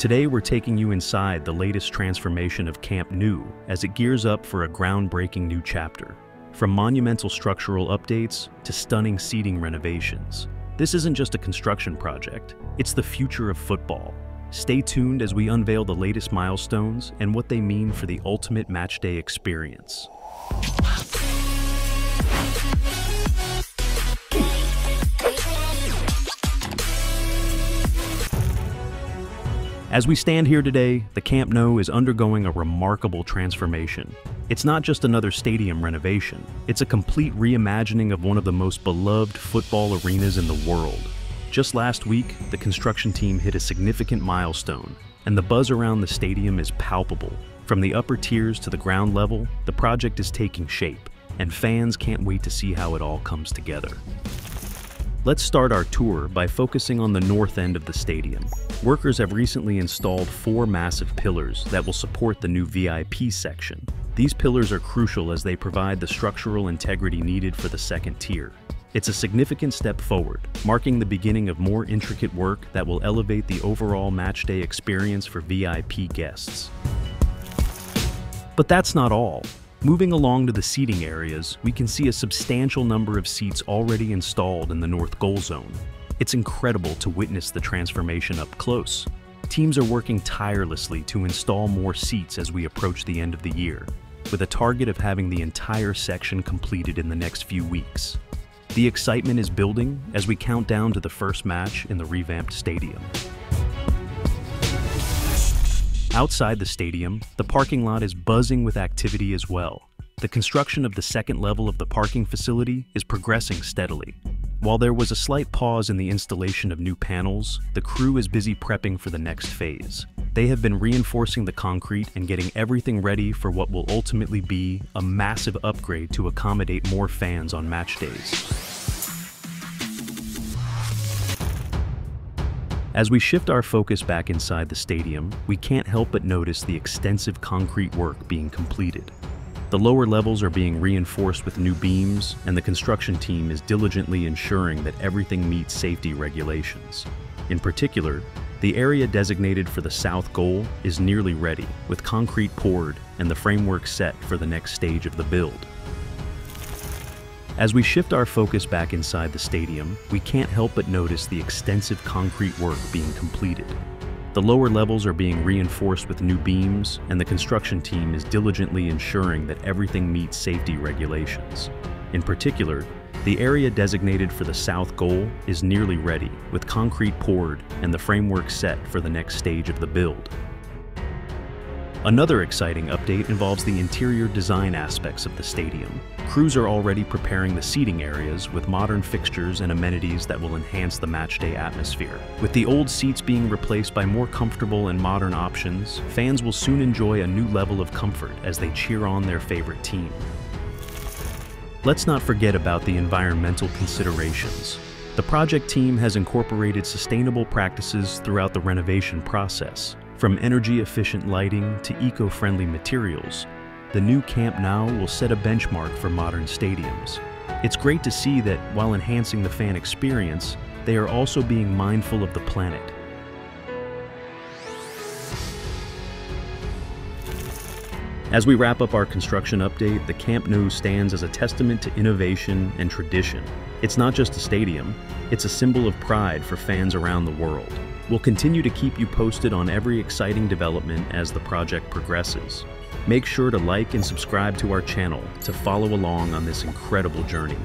Today we're taking you inside the latest transformation of Camp Nou as it gears up for a groundbreaking new chapter. From monumental structural updates to stunning seating renovations, this isn't just a construction project, it's the future of football. Stay tuned as we unveil the latest milestones and what they mean for the ultimate matchday experience. As we stand here today, the Camp Nou is undergoing a remarkable transformation. It's not just another stadium renovation, it's a complete reimagining of one of the most beloved football arenas in the world. Just last week, the construction team hit a significant milestone, and the buzz around the stadium is palpable. From the upper tiers to the ground level, the project is taking shape, and fans can't wait to see how it all comes together. Let's start our tour by focusing on the north end of the stadium. Workers have recently installed 4 massive pillars that will support the new VIP section. These pillars are crucial as they provide the structural integrity needed for the second tier. It's a significant step forward, marking the beginning of more intricate work that will elevate the overall matchday experience for VIP guests. But that's not all. Moving along to the seating areas, we can see a substantial number of seats already installed in the north goal zone. It's incredible to witness the transformation up close. Teams are working tirelessly to install more seats as we approach the end of the year, with a target of having the entire section completed in the next few weeks. The excitement is building as we count down to the first match in the revamped stadium. Outside the stadium, the parking lot is buzzing with activity as well. The construction of the second level of the parking facility is progressing steadily. While there was a slight pause in the installation of new panels, the crew is busy prepping for the next phase. They have been reinforcing the concrete and getting everything ready for what will ultimately be a massive upgrade to accommodate more fans on match days. As we shift our focus back inside the stadium, we can't help but notice the extensive concrete work being completed. The lower levels are being reinforced with new beams, and the construction team is diligently ensuring that everything meets safety regulations. In particular, the area designated for the south goal is nearly ready, with concrete poured and the framework set for the next stage of the build. As we shift our focus back inside the stadium, we can't help but notice the extensive concrete work being completed. The lower levels are being reinforced with new beams, and the construction team is diligently ensuring that everything meets safety regulations. In particular, the area designated for the south goal is nearly ready, with concrete poured and the framework set for the next stage of the build. Another exciting update involves the interior design aspects of the stadium. Crews are already preparing the seating areas with modern fixtures and amenities that will enhance the matchday atmosphere. With the old seats being replaced by more comfortable and modern options, fans will soon enjoy a new level of comfort as they cheer on their favorite team. Let's not forget about the environmental considerations. The project team has incorporated sustainable practices throughout the renovation process. From energy-efficient lighting to eco-friendly materials, the new Camp Nou will set a benchmark for modern stadiums. It's great to see that while enhancing the fan experience, they are also being mindful of the planet. As we wrap up our construction update, the Camp Nou stands as a testament to innovation and tradition. It's not just a stadium, it's a symbol of pride for fans around the world. We'll continue to keep you posted on every exciting development as the project progresses. Make sure to like and subscribe to our channel to follow along on this incredible journey.